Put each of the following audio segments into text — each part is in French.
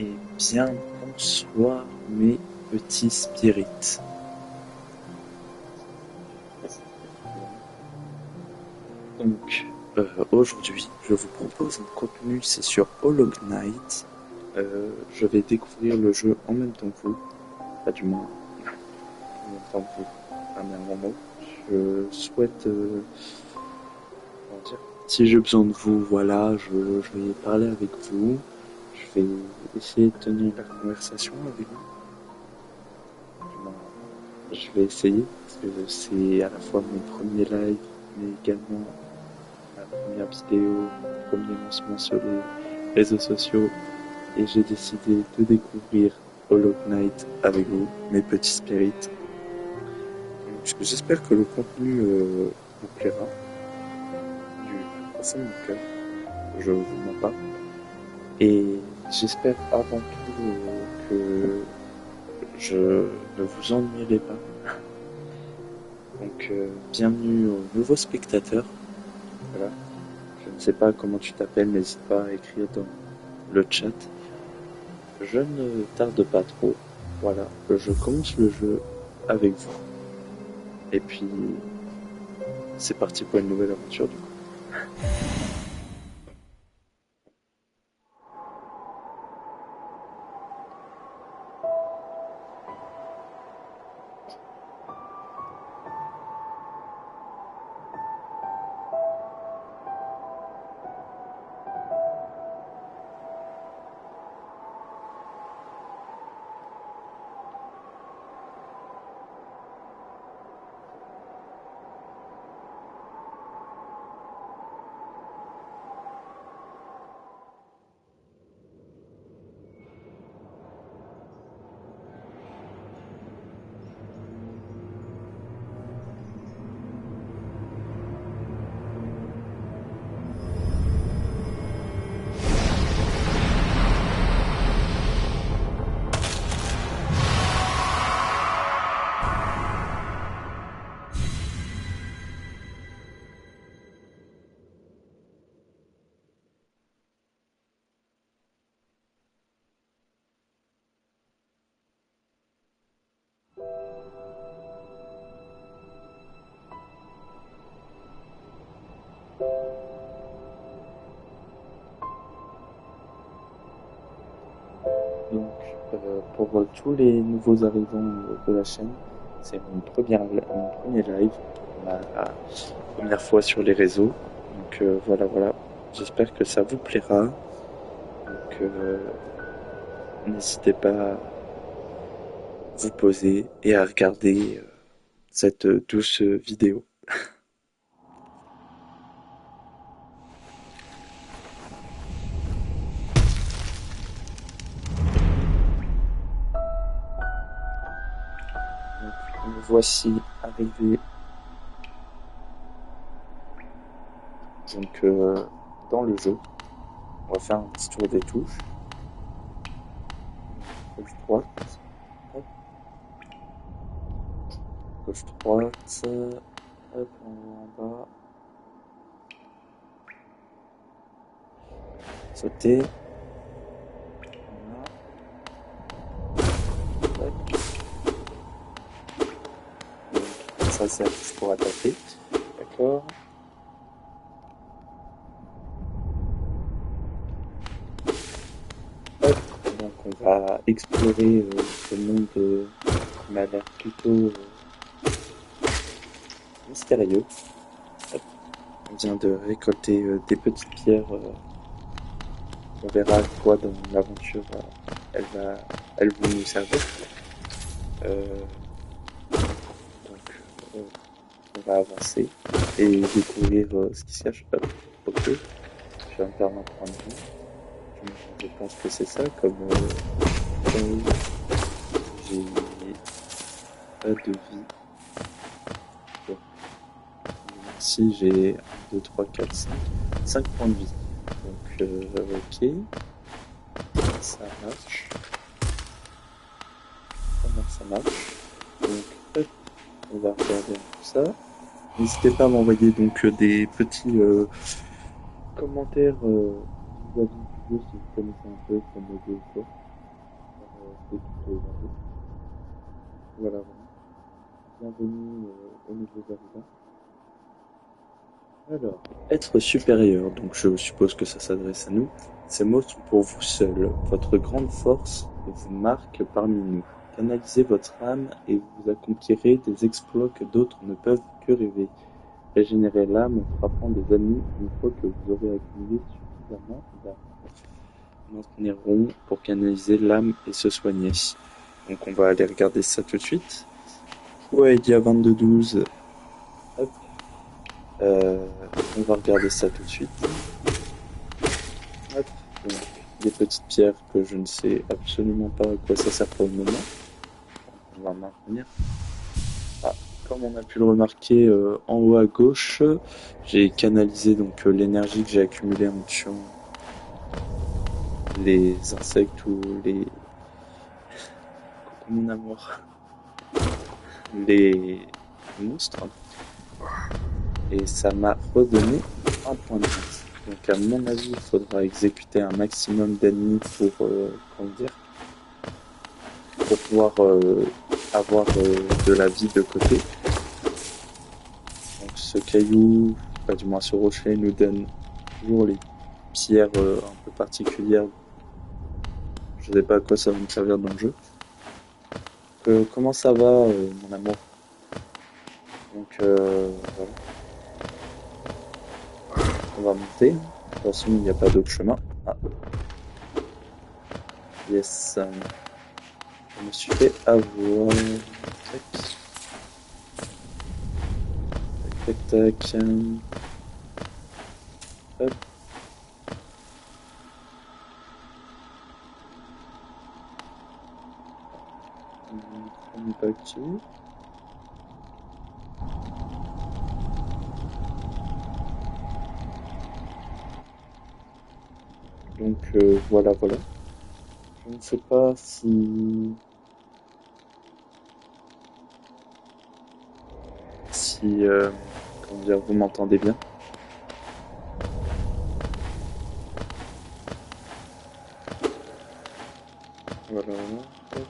Eh bien, bonsoir mes petits spirites. Donc, aujourd'hui, je vous propose un contenu, c'est sur Hollow Knight. Je vais découvrir le jeu en même temps que vous, pas du moins en même temps que vous, à même moment. Je souhaite, comment dire, si j'ai besoin de vous, voilà, je vais parler avec vous. Je vais essayer de tenir la conversation avec vous. Du moins, je vais essayer, parce que c'est à la fois mon premier live, mais également ma première vidéo, mon premier lancement sur les réseaux sociaux, et j'ai décidé de découvrir Hollow Knight avec vous, mes petits spirits. Donc, j'espère que le contenu vous plaira, du plus profond de mon cœur, je vous mens pas, et j'espère avant tout que je ne vous ennuierai pas. Donc, bienvenue aux nouveaux spectateurs. Voilà. Je ne sais pas comment tu t'appelles, n'hésite pas à écrire dans le chat. Je ne tarde pas trop. Voilà, je commence le jeu avec vous. Et puis, c'est parti pour une nouvelle aventure du coup. Donc, pour tous les nouveaux arrivants de la chaîne, c'est mon premier live, ma première fois sur les réseaux. Donc voilà. J'espère que ça vous plaira. Donc n'hésitez pas à vous poser et à regarder cette douce vidéo. Donc, nous voici arrivés donc, dans le jeu. On va faire un petit tour des touches. Gauche droite, hop, gauche droite, hop, en bas, sauter, voilà, hop. Donc, ça c'est la touche pour attaquer, d'accord. Hop, donc on va explorer ce monde qui m'a l'air plutôt mystérieux. Hop, on vient de récolter des petites pierres. On verra à quoi dans l'aventure elle va nous servir. Euh, donc, on va avancer et découvrir ce qui se cache. Hop, ok, je vais me perdre un point de vue. Je pense que c'est ça, comme j'ai pas de vie. Bon, ici j'ai 1, 2, 3, 4, 5 points de vie. Donc, ok, ça marche. Ça marche. Donc, hop, on va regarder tout ça. N'hésitez pas à m'envoyer donc des petits commentaires vis-à-vis du jeu si vous connaissez un peu comme jeu ou quoi. c'est tout là-haut. Voilà, voilà. Bienvenue au nouveau arrivant. Alors, être supérieur, donc je suppose que ça s'adresse à nous. Ces mots sont pour vous seuls. Votre grande force vous marque parmi nous. Canalisez votre âme et vous accomplirez des exploits que d'autres ne peuvent que rêver. Régénérez l'âme en frappant des ennemis une fois que vous aurez accumulé suffisamment d'âme. Nous entraînerons pour canaliser l'âme et se soigner. Donc on va aller regarder ça tout de suite. Ouais, il y a 22-12. Hop. On va regarder ça tout de suite. Hop. Donc, des petites pierres que je ne sais absolument pas à quoi ça sert pour le moment. On va maintenir. Ah, comme on a pu le remarquer en haut à gauche, j'ai canalisé donc l'énergie que j'ai accumulée en tuant les insectes ou les... Coucou mon amour. Les monstres. Et ça m'a redonné un point de vie. Donc à mon avis, il faudra exécuter un maximum d'ennemis pour, comment dire, pour pouvoir avoir de la vie de côté. Donc ce caillou, pas du moins ce rocher, nous donne toujours les pierres un peu particulières. Je sais pas à quoi ça va me servir dans le jeu. Comment ça va, mon amour? Donc voilà, on va monter. De toute façon, il n'y a pas d'autre chemin. Ah, yes. Je me suis fait avoir. Tac, tac, tac, tac. Hop. On n'est pas actif. Donc voilà, voilà. Je ne sais pas si comment dire, vous m'entendez bien. Voilà. Hop.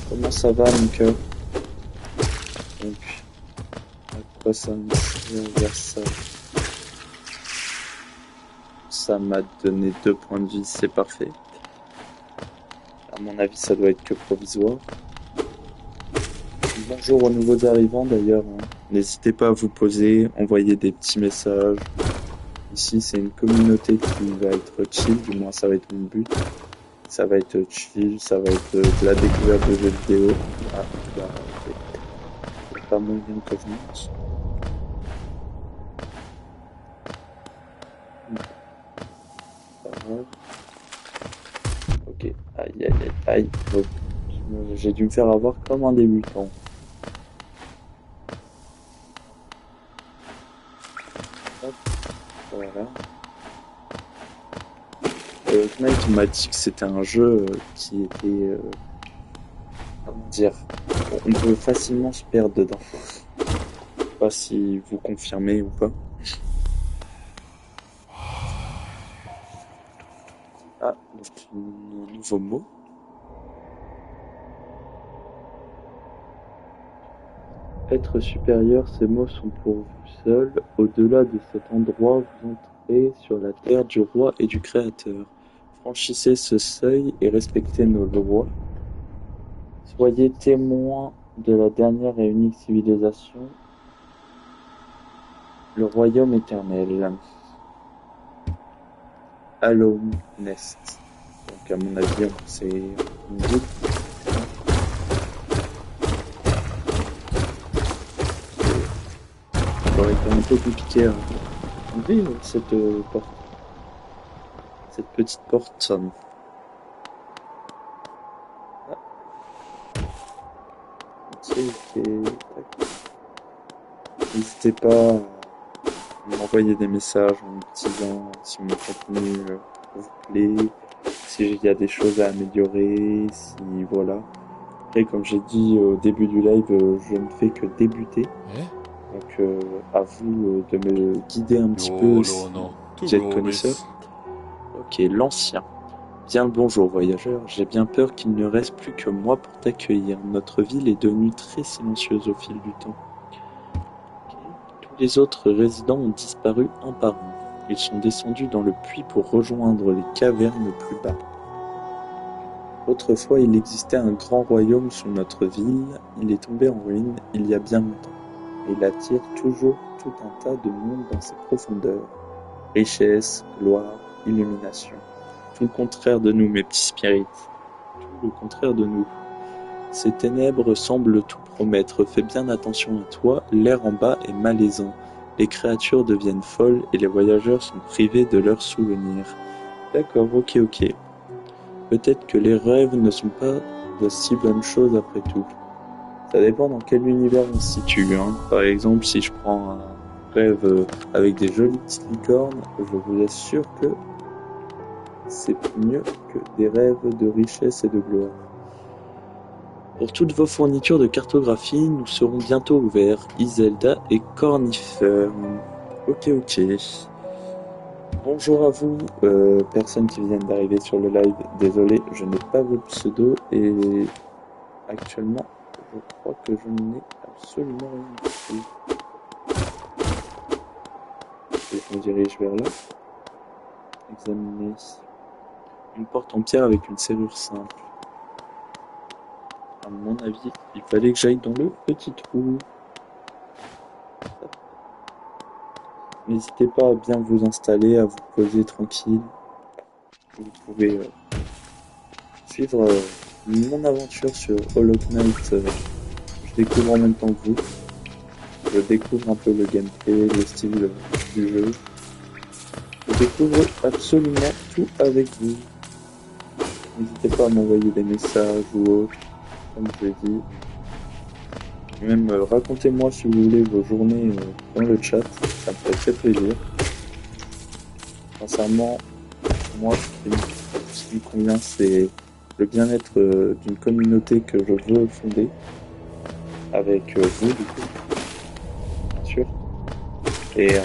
Comment ça va, mon cœur? Donc, à quoi ça me sert ça? Ça m'a donné 2 points de vie, c'est parfait. À mon avis, ça doit être que provisoire. Bonjour aux nouveaux arrivants d'ailleurs. N'hésitez pas à vous poser, envoyer des petits messages. Ici, c'est une communauté qui va être chill, du moins ça va être mon but. Ça va être chill, ça va être de la découverte de jeux vidéo. Ah, bah, c'est pas moyen que je monte. Pas grave. Ok, aïe aïe aïe aïe. Donc, j'ai dû me faire avoir comme un débutant. Hop, voilà. Knight m'a dit que c'était un jeu qui était, comment dire, on peut facilement se perdre dedans. Je sais pas si vous confirmez ou pas. Ah, donc un nouveau mot. Être supérieur, ces mots sont pour vous seuls. Au-delà de cet endroit, vous entrez sur la terre du roi et du créateur. Franchissez ce seuil et respectez nos lois. Soyez témoins de la dernière et unique civilisation, le royaume éternel. Hollow Nest. Donc à mon avis, c'est une route. Ça aurait été un peu compliqué à ouvrir cette porte. Cette petite porte. Ah, ok. Tac. N'hésitez pas à m'envoyer des messages en me disant si mon contenu vous plaît, s'il y a des choses à améliorer, si voilà. Après, comme j'ai dit au début du live, je ne fais que débuter. Donc à vous de me guider un petit peu si vous êtes connaisseur. Ok, l'ancien. Bien le bonjour, voyageur. J'ai bien peur qu'il ne reste plus que moi pour t'accueillir. Notre ville est devenue très silencieuse au fil du temps. Tous les autres résidents ont disparu un par un. Ils sont descendus dans le puits pour rejoindre les cavernes plus bas. Autrefois, il existait un grand royaume sous notre ville. Il est tombé en ruine il y a bien longtemps. Et il attire toujours tout un tas de monde dans ses profondeurs. Richesse, gloire, illumination. Tout le contraire de nous, mes petits spirites. Tout le contraire de nous. Ces ténèbres semblent tout promettre. Fais bien attention à toi, l'air en bas est malaisant. Les créatures deviennent folles et les voyageurs sont privés de leurs souvenirs. D'accord, ok. Peut-être que les rêves ne sont pas de si bonnes choses après tout. Ça dépend dans quel univers on se situe, hein. Par exemple, si je prends un rêve avec des jolies petites licornes, je vous assure que c'est mieux que des rêves de richesse et de gloire. Pour toutes vos fournitures de cartographie, nous serons bientôt ouverts, Iselda et Cornifer. Ok. Bonjour à vous, personnes qui viennent d'arriver sur le live. Désolé, je n'ai pas vos pseudos et actuellement, je crois que je n'ai absolument rien du tout. Et je me dirige vers là. Examiner. Une porte en pierre avec une serrure simple. À mon avis, il fallait que j'aille dans le petit trou. N'hésitez pas à bien vous installer, à vous poser tranquille. Vous pouvez suivre mon aventure sur Hollow Knight. Je découvre en même temps que vous. Je découvre un peu le gameplay, le style du jeu. Je découvre absolument tout avec vous. N'hésitez pas à m'envoyer des messages ou autres, comme je l'ai dit. Même racontez-moi si vous voulez vos journées dans le chat, ça me fait très plaisir. Sincèrement, moi, ce qui me convient, c'est le bien-être d'une communauté que je veux fonder avec vous, du coup, bien sûr, et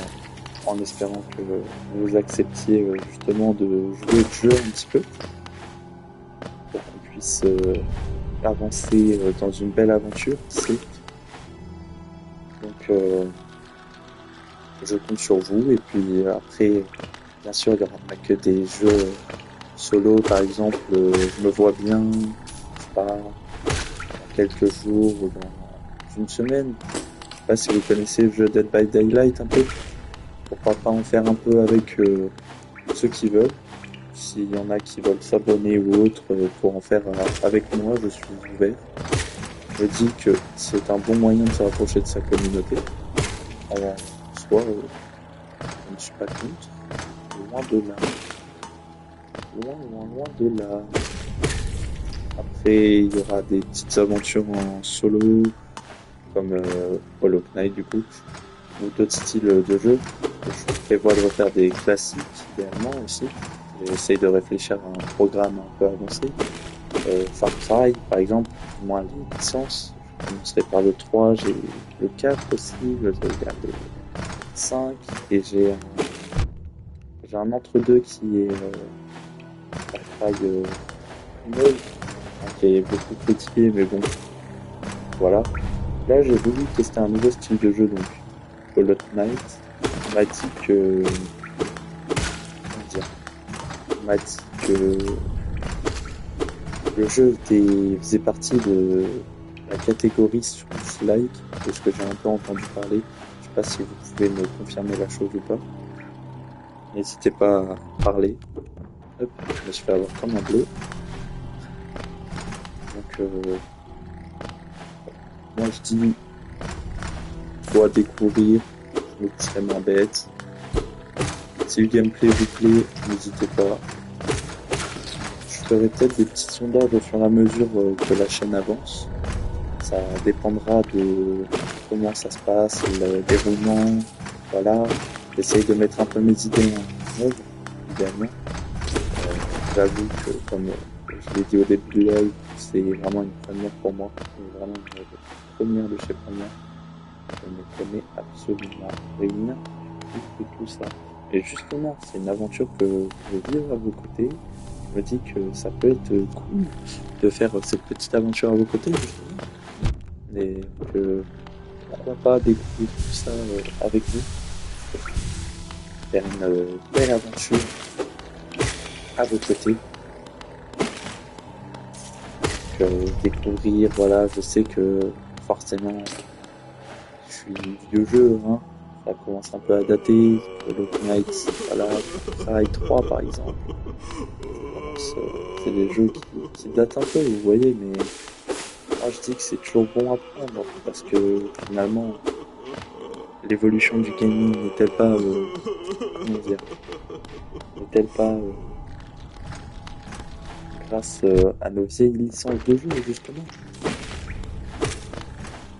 en espérant que vous acceptiez justement de jouer le jeu un petit peu pour qu'on puisse avancer dans une belle aventure, c'est donc je compte sur vous. Et puis après, bien sûr, il n'y aura pas que des jeux solo. Par exemple, je me vois bien, je sais pas, dans quelques jours ou dans une semaine. Je sais pas si vous connaissez le jeu Dead by Daylight un peu. Pourquoi pas en faire un peu avec ceux qui veulent. S'il y en a qui veulent s'abonner ou autre pour en faire avec moi, je suis ouvert. Je dis que c'est un bon moyen de se rapprocher de sa communauté. En soi, je ne suis pas contre. Loin de là. Loin de là. Après, il y aura des petites aventures en solo, comme Hollow Knight du coup, ou d'autres styles de jeu. Je prévois de refaire des classiques idéalement aussi. J'essaye de réfléchir à un programme un peu avancé. Far Cry, par exemple, moins les licences. Je commencerai par le 3, j'ai le 4 aussi, je regarde le 5, et j'ai un entre-deux qui est Far Cry 9, qui est beaucoup critiqué, mais bon, voilà. Là, j'ai voulu tester un nouveau style de jeu, donc Hollow Knight. On m'a dit que... Comment dire? On m'a dit que le jeu faisait partie de la catégorie Souls-like, de ce que j'ai un peu entendu parler. Je sais pas si vous pouvez me confirmer la chose ou pas. N'hésitez pas à parler. Hop, je me suis fait avoir comme un bleu. Donc, moi je dis, faut découvrir, je me serais moins bête. Si le gameplay vous plaît, n'hésitez pas. Je ferai peut-être des petits sondages au fur et à mesure que la chaîne avance. Ça dépendra de comment ça se passe, le déroulement. Voilà, j'essaye de mettre un peu mes idées en œuvre, idéalement. J'avoue que, comme je l'ai dit au début du live, c'est vraiment une première pour moi. C'est vraiment une première de chez première. Je ne connais absolument rien de tout ça. Et justement, c'est une aventure que je veux vivre à vos côtés. je me dis que ça peut être cool de faire cette petite aventure à vos côtés, justement. Et que pourquoi pas découvrir tout ça avec vous, faire une belle aventure à vos côtés. Découvrir, voilà, je sais que forcément, je suis vieux jeu, hein. Ça commence un peu à dater. Hollow Knight, voilà, Far Cry 3 par exemple. C'est des jeux qui datent un peu, vous voyez, mais moi je dis que c'est toujours bon à prendre parce que finalement, l'évolution du gaming n'est-elle pas, comment dire, n'est-elle pas grâce à nos vieilles licences de jeux justement.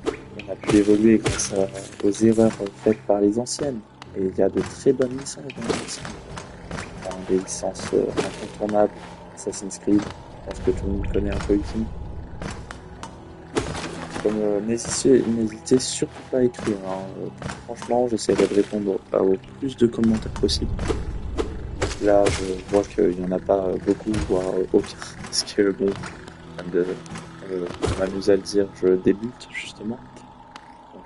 On a pu évoluer grâce aux erreurs faites par les anciennes. Et il y a de très bonnes licences dans les anciennes. Enfin, des licences incontournables. Assassin's Creed, je pense que tout le monde connaît un peu ici. Comme n'hésitez surtout pas à écrire. Hein. Franchement, j'essaierai de répondre au plus de commentaires possible. Là, je vois qu'il n'y en a pas beaucoup, voire aucun. Parce que bon, on m'amuse à le dire, je débute justement. Donc,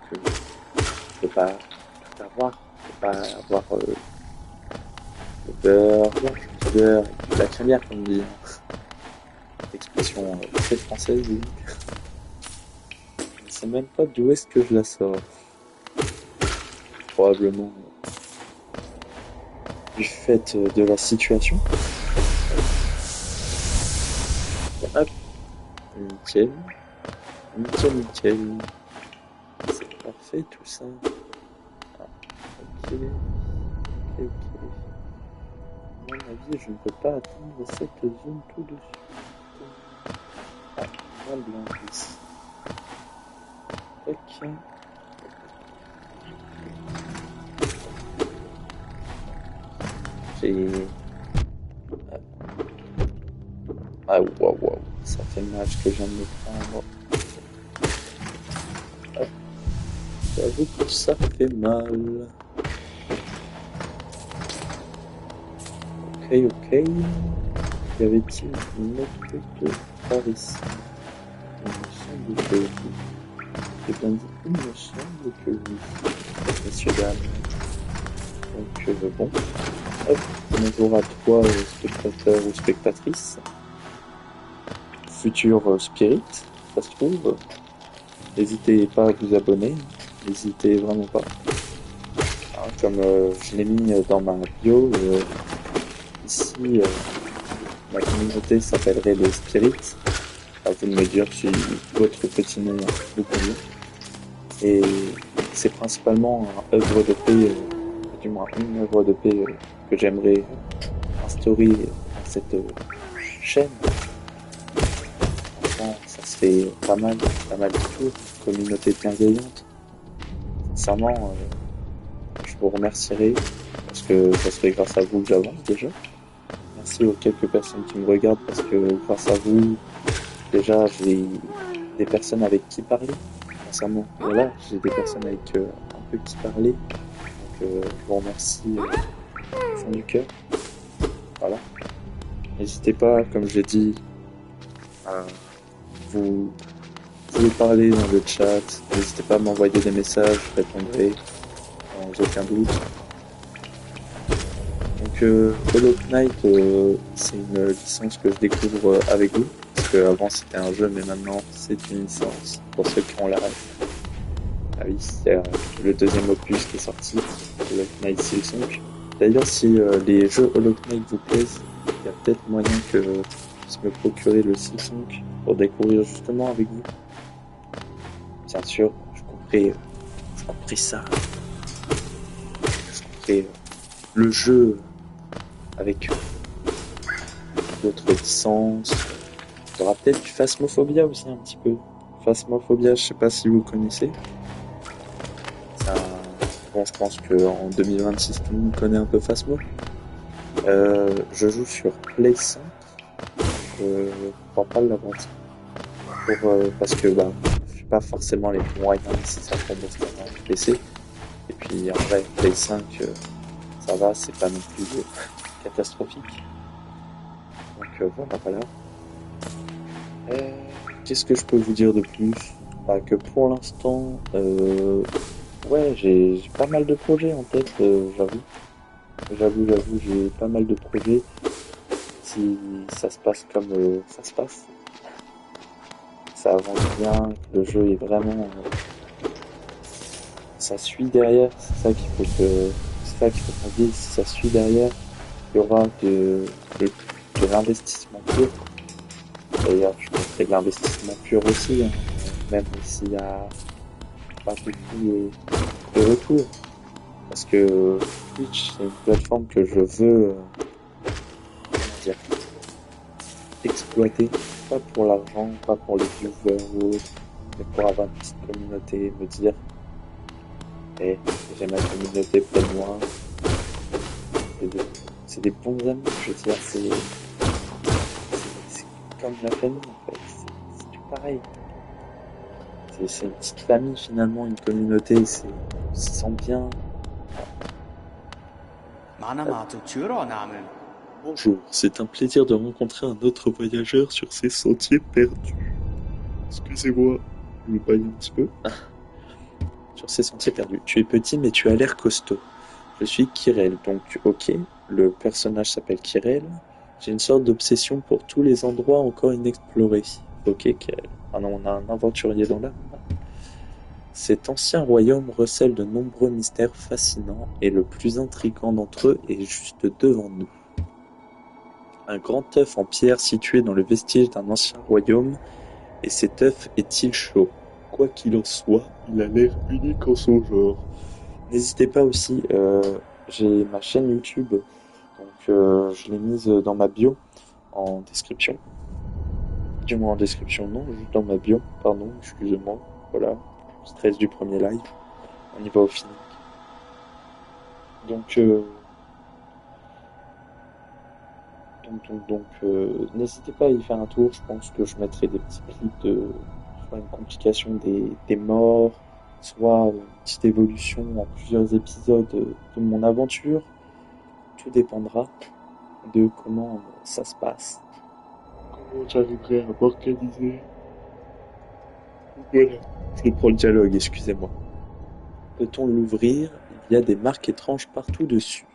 je peux pas tout avoir. Je peux pas avoir le beurre, le beurre et la crémière, comme on dit. Expression très française. Oui. Je sais même pas d'où est-ce que je la sors. Probablement du fait de la situation. Hop, nickel. Nickel. C'est parfait tout ça. Ah, ok. À mon avis, je ne peux pas atteindre cette zone tout dessus. Ah, moins blanc ici. Ok. J'ai... Ah, waouh. Ça fait mal ce que je viens de me prendre. Hop. J'avoue que ça fait mal. Ok. Y avait-il une autre route par ici? Il me semble que oui. J'ai bien dit, il me semble que oui. Messieurs, dames. Donc, bon. Hop. Bonjour à toi, spectateur ou spectatrice. Futur spirit, ça se trouve. N'hésitez pas à vous abonner. N'hésitez vraiment pas. Hein, comme je l'ai mis dans ma bio, ici, ma communauté s'appellerait les Spirits. À vous de me dire si votre petit nom vous convient. Et c'est principalement une œuvre de paix que j'aimerais instaurer dans cette chaîne. Franchement, ça se fait pas mal du tout. Communauté bienveillante. Sincèrement, je vous remercierai parce que ça serait grâce à vous que j'avance déjà. Merci aux quelques personnes qui me regardent parce que grâce à vous, déjà j'ai des personnes avec qui parler. Sincèrement, voilà, j'ai des personnes avec un peu qui parler. Donc je vous remercie du fond du cœur. Voilà. N'hésitez pas, comme j'ai dit, à vous pouvez parler dans le chat. N'hésitez pas à m'envoyer des messages, je répondrai sans aucun doute. Donc Hollow Knight, c'est une licence que je découvre avec vous. Parce qu'avant c'était un jeu, mais maintenant c'est une licence. Pour ceux qui ont la ref. Ah oui, c'est le deuxième opus qui est sorti, Hollow Knight Silksong. D'ailleurs, si les jeux Hollow Knight vous plaisent, il y a peut-être moyen que je puisse me procurer le Silksong pour découvrir justement avec vous. Bien sûr, je couperai ça. Je couperai le jeu avec d'autres licences. Il y aura peut-être du Phasmophobia aussi un petit peu. Phasmophobia, je sais pas si vous connaissez. Bon, je pense qu'en 2026, tout le monde connaît un peu Phasmo. Je joue sur Play 5. Je crois pas l'avoir parce que je suis pas forcément les moyens nécessaires pour monter un PC. Et puis en vrai, Play 5, ça va, c'est pas non plus catastrophique. Donc voilà. Qu'est-ce que je peux vous dire de plus? Bah, que pour l'instant, ouais, j'ai pas mal de projets en tête, j'avoue. J'ai pas mal de projets. Si ça se passe comme ça se passe, ça avance bien, que le jeu est vraiment, ça suit derrière. C'est ça qu'il faut qu'on dise. Si ça suit derrière, il y aura de l'investissement pur. D'ailleurs, je mettrai de l'investissement pur aussi, hein, même s'il y a pas beaucoup de retour. Parce que Twitch, c'est une plateforme que je veux, comment dire, exploiter. Pas pour l'argent, pas pour les viewers ou autre, mais pour avoir une petite communauté, me dire, hey, j'ai ma communauté près de moi. C'est des bons amis, je veux dire, c'est comme la famille en fait, c'est tout pareil. C'est une petite famille finalement, une communauté, on se sent bien. Bonjour, c'est un plaisir de rencontrer un autre voyageur sur ces sentiers perdus. Excusez-moi, je me baille un petit peu. Sur ces sentiers perdus. Tu es petit mais tu as l'air costaud. Je suis Kirel, donc ok, le personnage s'appelle Kirel. J'ai une sorte d'obsession pour tous les endroits encore inexplorés. Ok, Kirel. Ah non, on a un aventurier dans l'âme. Cet ancien royaume recèle de nombreux mystères fascinants et le plus intrigant d'entre eux est juste devant nous. Un grand œuf en pierre situé dans le vestige d'un ancien royaume, et cet œuf est-il chaud? Quoi qu'il en soit, il a l'air unique en son genre. N'hésitez pas aussi, j'ai ma chaîne YouTube, donc je l'ai mise dans ma bio, en description. Du moins en description, non, juste dans ma bio, pardon, excusez-moi. Voilà, stress du premier live, on y va au feeling. Donc, n'hésitez pas à y faire un tour. Je pense que je mettrai des petits clips de soit une complication des morts, soit une petite évolution en plusieurs épisodes de mon aventure. Tout dépendra de comment ça se passe. Comment j'arriverai à m'organiser. Voilà, je reprends le dialogue, excusez-moi. Peut-on l'ouvrir? Il y a des marques étranges partout dessus.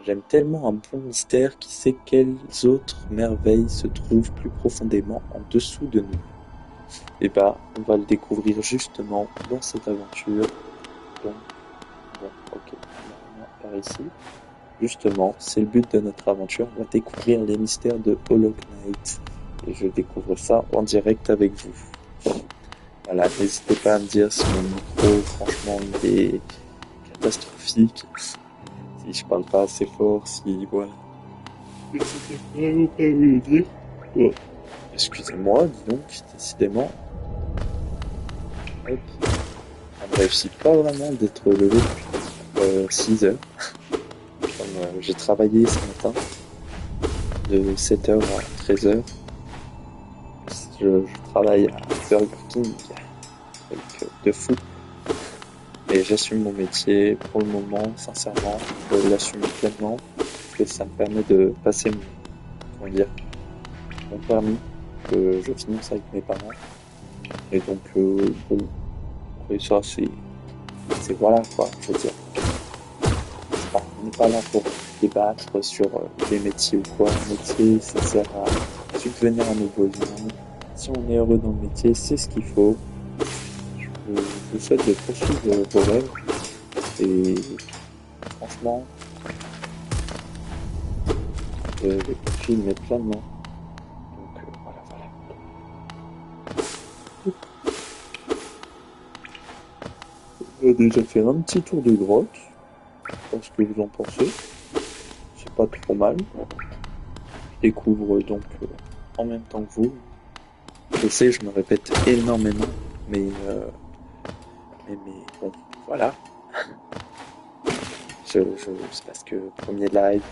J'aime tellement un bon mystère qui sait quelles autres merveilles se trouvent plus profondément en dessous de nous. Et bah, on va le découvrir justement dans cette aventure. Donc, bon, ok, on va par ici. Justement, c'est le but de notre aventure. On va découvrir les mystères de Hollow Knight. Et je découvre ça en direct avec vous. Voilà, n'hésitez pas à me dire si mon micro, franchement, il est catastrophique. Si je parle pas assez fort, si voilà. N'hésitez vraiment pas à me le dire. Oh. Excusez-moi, dis donc, décidément. Hop. On ne réussit pas vraiment d'être levé depuis 6 heures. Comme j'ai travaillé ce matin, de 7 heures à 13 heures. Je travaille à Burger King, avec de fou. Et j'assume mon métier pour le moment, sincèrement, je l'assume pleinement, parce que ça me permet de passer mon permis, que je finance avec mes parents. Et donc, bon, et ça, c'est voilà, quoi, je veux dire. On n'est pas là pour débattre sur les métiers ou quoi. Un métier, ça sert à subvenir à nos besoins. Si on est heureux dans le métier, c'est ce qu'il faut. Je vous souhaite de poursuivre vos rêves. Et franchement, les poursuivre, mais pleinement. Donc voilà. On a déjà fait un petit tour de grotte. Je sais pas ce que vous en pensez. C'est pas trop mal. Je découvre donc en même temps que vous. Je sais, je me répète énormément, mais bon, voilà. C'est parce que premier live,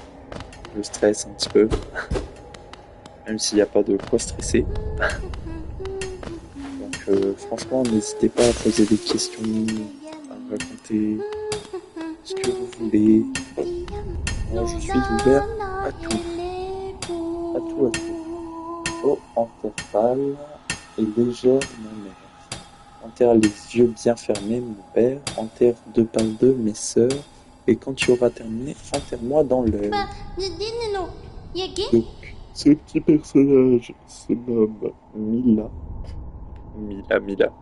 je stresse un petit peu, même s'il n'y a pas de quoi stresser. Donc franchement, n'hésitez pas à poser des questions, à raconter ce que vous voulez. Moi, je suis ouvert à tout. À tout, à tout. Oh, enterre pâle et légère, ma mère. Enterre les yeux bien fermés, mon père. Enterre deux par deux, mes sœurs. Et quand tu auras terminé, enterre-moi dans l'œil. Donc, ce petit personnage se nomme Mila. Mila.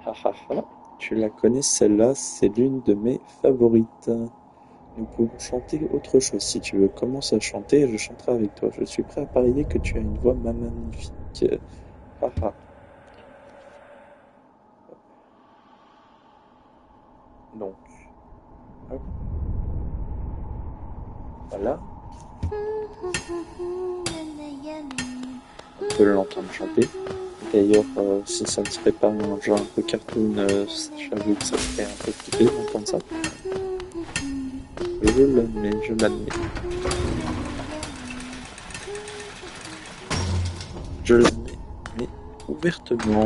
Ha ha ha. Tu la connais, celle-là, c'est l'une de mes favorites. Nous pouvons chanter autre chose si tu veux. Commence à chanter et je chanterai avec toi. Je suis prêt à parier que tu as une voix magnifique. Haha. Donc, hop, voilà. On peut l'entendre chanter. D'ailleurs, si ça ne serait pas un genre un peu cartoon, j'avoue que ça ferait un peu flipper d'entendre ça. Je l'admets. Je l'admets, mais ouvertement.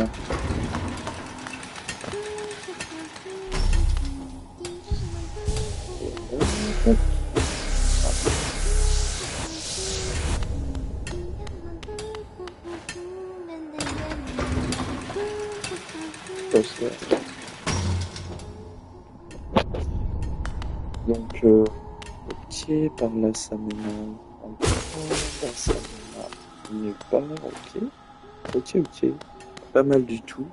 Donc, ok, par là ça mène en là ça mène nulle part, ok. Pas mal du tout.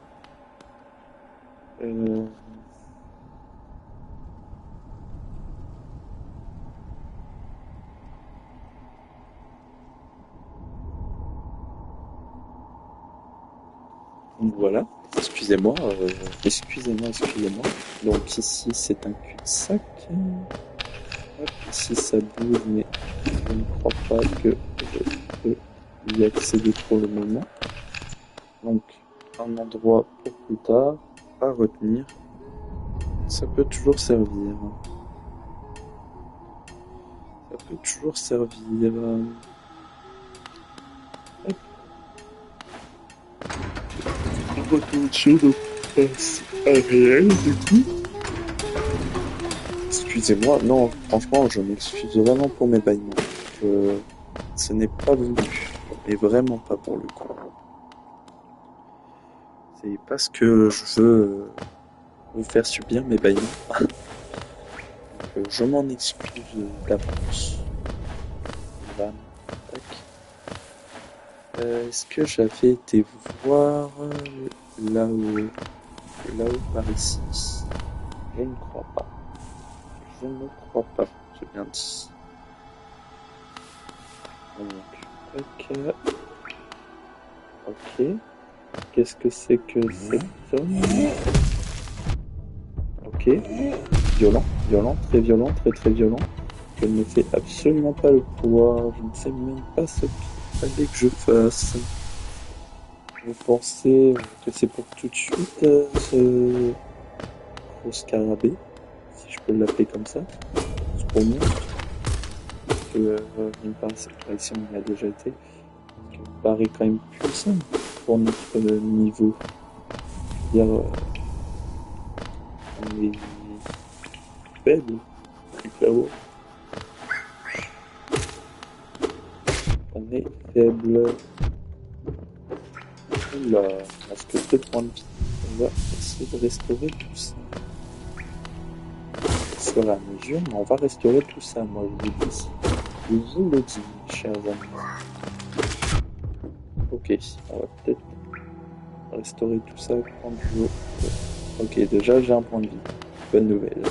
Voilà, excusez-moi. Donc ici c'est un cul-de-sac. Hop, ici ça bouge, mais je ne crois pas que je peux y accéder pour le moment. Donc un endroit pour plus tard à retenir. Ça peut toujours servir. Hop. On retourne sur nos places réelles du coup. Excusez-moi, non, franchement, je m'excuse vraiment pour mes bâillements. Ce n'est pas voulu, mais vraiment pas pour le coup. C'est parce que je veux vous faire subir mes bâillements. Donc, je m'en excuse d'avance. Bam, tac. Est-ce que j'avais été voir là-haut par ici? Je ne crois pas. J'ai bien dit. Donc, ok. Qu'est-ce que c'est que cet homme? Ok. Violent, très violent, très violent. Je ne fais absolument pas le poids. Je ne sais même pas ce qu'il fallait que je fasse. Vous pensez que c'est pour tout de suite ce gros scarabée, si je peux l'appeler comme ça, ce gros monstre, que d'une part cette collection on y a déjà été, qui me paraît quand même puissant pour notre niveau. Je veux dire, on est faible, plus clairement. On est faible. Oula, il reste que 2 points de vie. On va essayer de restaurer tout ça. Au fur et à mesure, mais on va restaurer tout ça, moi je vous dis. Je vous le dis, chers amis. Ok, on va peut-être restaurer tout ça quand je... Ok, déjà j'ai un point de vie. Bonne nouvelle.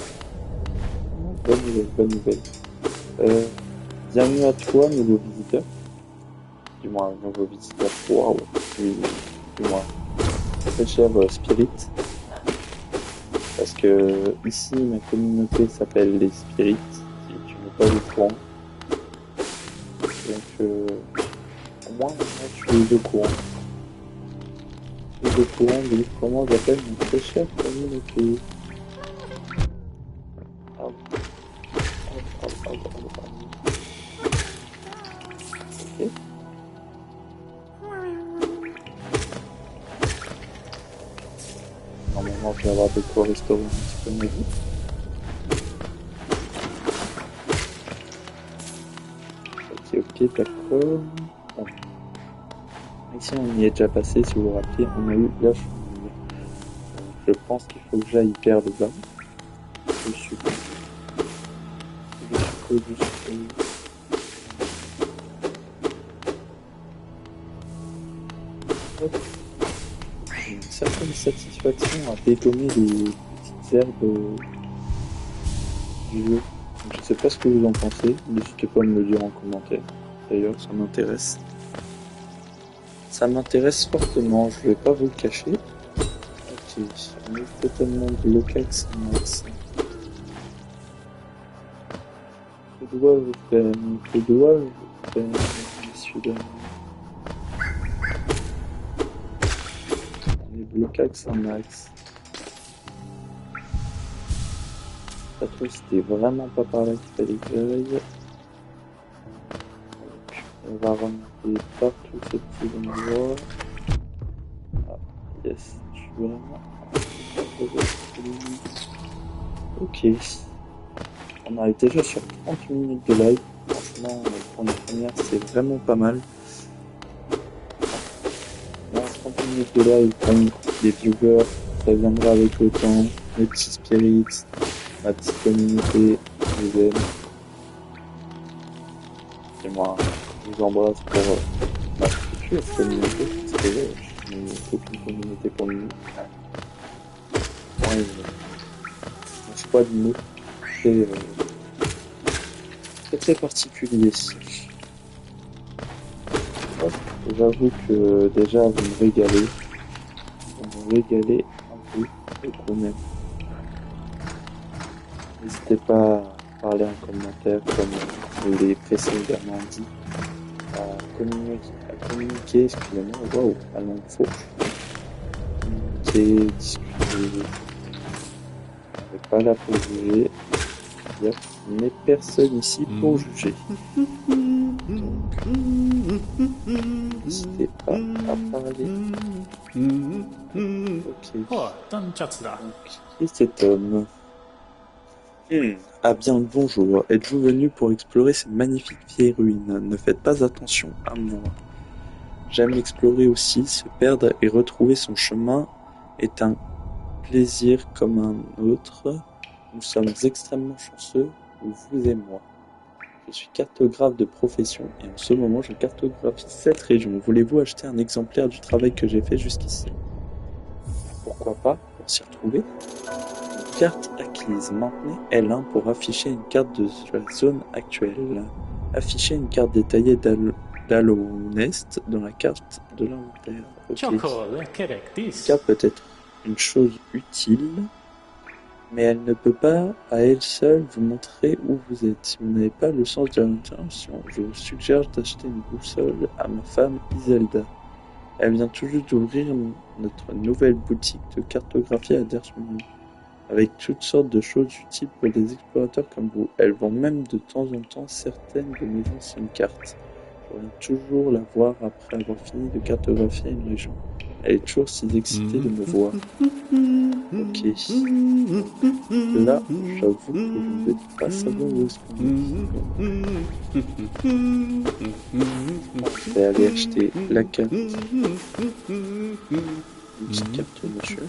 Bienvenue à toi, nouveau visiteur. Du moins, nouveau visiteur. Waouh, oui, du moins. Très cher Spirit. Parce que ici, ma communauté s'appelle les Spirits, si tu n'es pas au courant. Donc, au moins, tu es au courant. De comment j'appelle une très chère communauté. Ok. Normalement, je vais avoir de quoi restaurer un petit peu ma vie. Ok, d'accord. Bon. Ici, on y est déjà passé, si vous vous rappelez, on a eu la fourmi. Je pense qu'il faut que j'aille vers le bas. Je suis Hop. J'ai une certaine satisfaction à dégommer les petites herbes du jeu. Donc, je sais pas ce que vous en pensez, n'hésitez pas à me le dire en commentaire. D'ailleurs, ça m'intéresse. Ça m'intéresse fortement, je vais pas vous le cacher. Ok, on est totalement bloqué avec ça. Que dois-je faire? Que dois-je faire, messieurs, dames? On est bloqué avec ça, Max. Pas trop, c'était vraiment pas par là qu'il fallait que j'aille. Donc, on va remonter partout ces petits endroits. Ah, yes, je suis vraiment... Ok. On arrive déjà sur 30 minutes de live. Franchement, pour une première, c'est vraiment pas mal. Dans 30 minutes de live, comme des viewers, ça viendra avec le temps. Mes petits spirits, ma petite communauté, je les aime. Et moi, je vous embrasse pour ma future communauté, parce que j'ai aucune communauté pour nous. Ouais, mon choix de mots, c'est très particulier. Hop, j'avoue que déjà vous me régalez. Vous me régalez un peu, beaucoup même. N'hésitez pas à parler en commentaire comme les précédemment dit. À communiquer, excusez-moi, waouh, la langue fauche. Communiquer, discuter. On n'est pas là pour juger. Yep. On n'est personne ici pour juger. Donc, n'hésitez pas à parler. Ok. Donc, qui est cet homme? Ah bien le bonjour, êtes-vous venu pour explorer ces magnifiques vieilles ruines? Ne faites pas attention à moi. J'aime explorer aussi, se perdre et retrouver son chemin est un plaisir comme un autre. Nous sommes extrêmement chanceux, vous et moi. Je suis cartographe de profession et en ce moment je cartographie cette région. Voulez-vous acheter un exemplaire du travail que j'ai fait jusqu'ici? Pourquoi pas, pour s'y retrouver? Carte acquise. Maintenez L1 pour afficher une carte de la zone actuelle. Afficher une carte détaillée d'Alonest dans la carte de l'inventaire. Ok. Carte peut être une chose utile, mais elle ne peut pas à elle seule vous montrer où vous êtes. Si vous n'avez pas le sens de l'intention, je vous suggère d'acheter une boussole à ma femme Iselda. Elle vient tout juste d'ouvrir notre nouvelle boutique de cartographie à Dersmont, avec toutes sortes de choses utiles pour des explorateurs comme vous. Elles vend même de temps en temps certaines de mes anciennes cartes. Je reviens toujours la voir après avoir fini de cartographier une région. Elle est toujours si excitée de me voir. Ok. Là, j'avoue que je ne vais pas savoir où est-ce qu'on est. Je vais aller acheter la carte. Une petite carte, monsieur.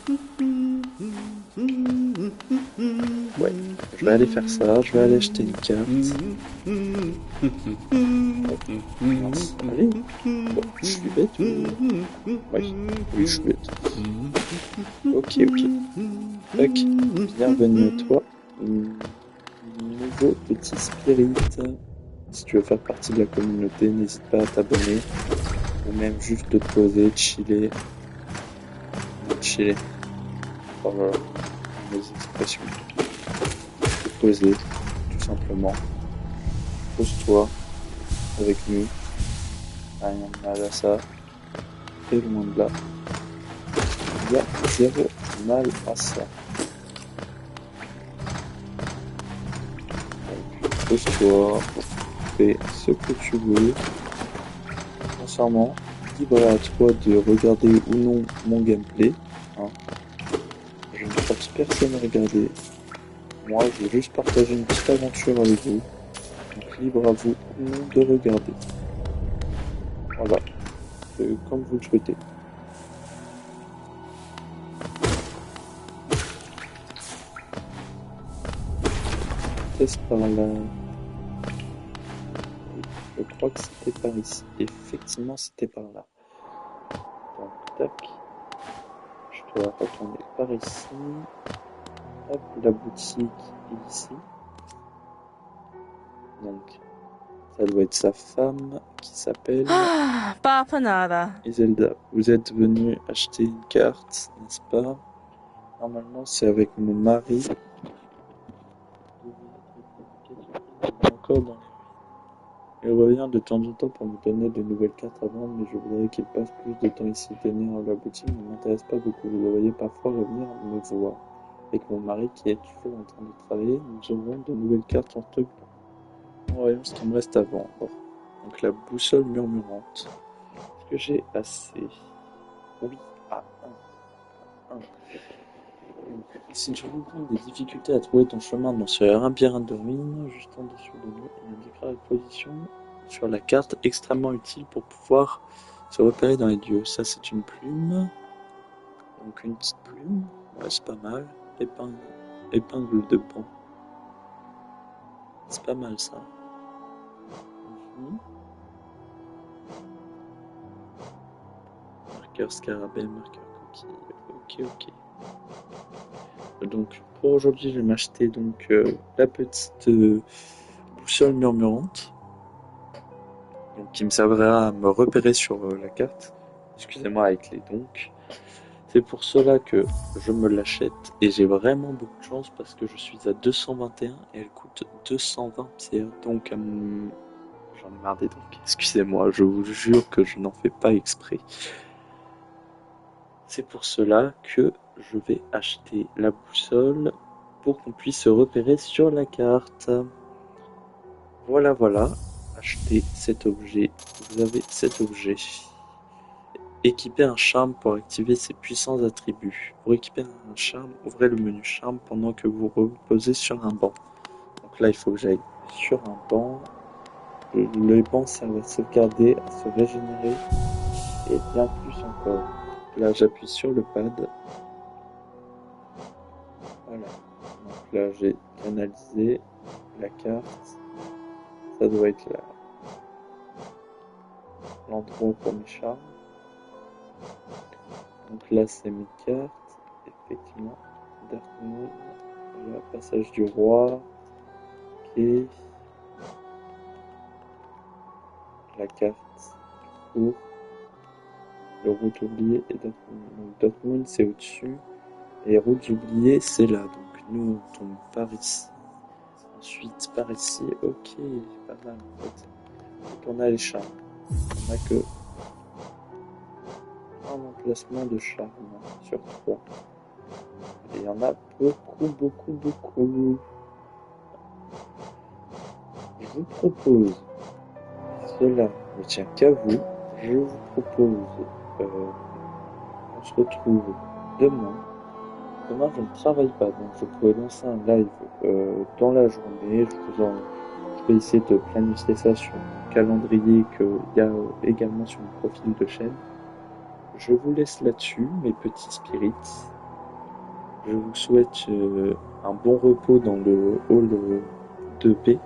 Ouais, je vais aller faire ça, je vais aller acheter une carte. Mince, allez. Bon, je suis bête ou... Oui, je suis bête. Ok. Tac, bienvenue à toi. Nouveau petit spirit. Si tu veux faire partie de la communauté, n'hésite pas à t'abonner. Ou même juste de te poser, de chiller. Voilà, mes expressions. Te poser, tout simplement. Pose-toi avec nous. Rien de mal à ça. Très loin de là. Il y a zéro mal à ça. Donc, pose-toi, fais ce que tu veux. Sincèrement, libre à toi de regarder ou non mon gameplay. Hein. Je ne force personne à regarder. Moi, je veux juste partager une petite aventure avec vous. Donc, libre à vous ou non de regarder. Voilà, comme vous le souhaitez. Test par là. Je crois que c'était par ici. Effectivement, c'était par là. Donc, tac. Je dois retourner par ici. Hop, la boutique est ici. Donc, ça doit être sa femme qui s'appelle Papanada. Iselda. Vous êtes venu acheter une carte, n'est-ce pas? Normalement, c'est avec mon mari. Encore dans les ruines. Il revient de temps en temps pour me donner de nouvelles cartes à vendre, mais je voudrais qu'il passe plus de temps ici. Tenir la boutique ne m'intéresse pas beaucoup. Vous devriez parfois revenir me voir. Avec mon mari qui est toujours en train de travailler, nous aurons de nouvelles cartes en stock. Voyons ce qu'il me reste à vendre. Donc la boussole murmurante. Est-ce que j'ai assez? Oui, à un. Si tu rencontres des difficultés à trouver ton chemin dans ce labyrinthe de ruines, juste en dessous de nous, il indiquera la position sur la carte extrêmement utile pour pouvoir se repérer dans les lieux. Ça, c'est une plume. Donc une petite plume. Ouais, c'est pas mal. Épingle de banc. C'est pas mal ça. Marqueur scarabée, marqueur coquille. Ok. Donc pour aujourd'hui, je vais m'acheter donc la petite boussole murmurante, donc qui me servira à me repérer sur la carte. Excusez-moi avec les donc. C'est pour cela que je me l'achète et j'ai vraiment beaucoup de chance parce que je suis à 221 et elle coûte 220 pierres. Donc j'en ai marre des donc. Excusez-moi, je vous jure que je n'en fais pas exprès. C'est pour cela que je vais acheter la boussole pour qu'on puisse se repérer sur la carte. Voilà. Achetez cet objet. Vous avez cet objet. Équiper un charme pour activer ses puissants attributs. Pour équiper un charme, ouvrez le menu charme pendant que vous reposez sur un banc. Donc là, il faut que j'aille sur un banc. Les bancs servent à sauvegarder, à se régénérer et bien plus encore. Là, j'appuie sur le pad. Voilà. Donc là, j'ai analysé la carte. Ça doit être là. L'endroit pour mes charmes. Donc là, c'est mes cartes. Effectivement, Darkmoon, le passage du roi. Ok. La carte pour le route oubliée et Darkmoon. Donc Darkmoon, c'est au-dessus. Et routes oubliées, c'est là. Donc nous, on tombe par ici. Ensuite, par ici. Ok, pas mal en fait. Donc on a les charmes. On n'a que un emplacement de charme sur 3. Et il y en a beaucoup. Je vous propose, cela ne tient qu'à vous, je vous propose, on se retrouve demain. Demain, je ne travaille pas, donc je pourrais lancer un live dans la journée. Je vais essayer de planifier ça sur mon calendrier qu'il y a également sur mon profil de chaîne. Je vous laisse là-dessus, mes petits spirits. Je vous souhaite un bon repos dans le hall 2B.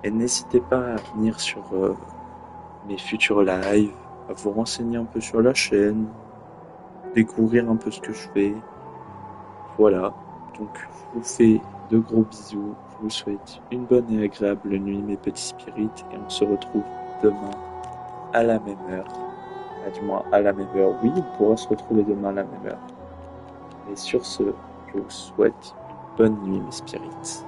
Et n'hésitez pas à venir sur mes futurs lives, à vous renseigner un peu sur la chaîne, découvrir un peu ce que je fais. Voilà, donc je vous fais de gros bisous, je vous souhaite une bonne et agréable nuit mes petits spirits et on se retrouve demain à la même heure. Du moins à la même heure, oui, on pourra se retrouver demain à la même heure. Et sur ce, je vous souhaite une bonne nuit mes spirits.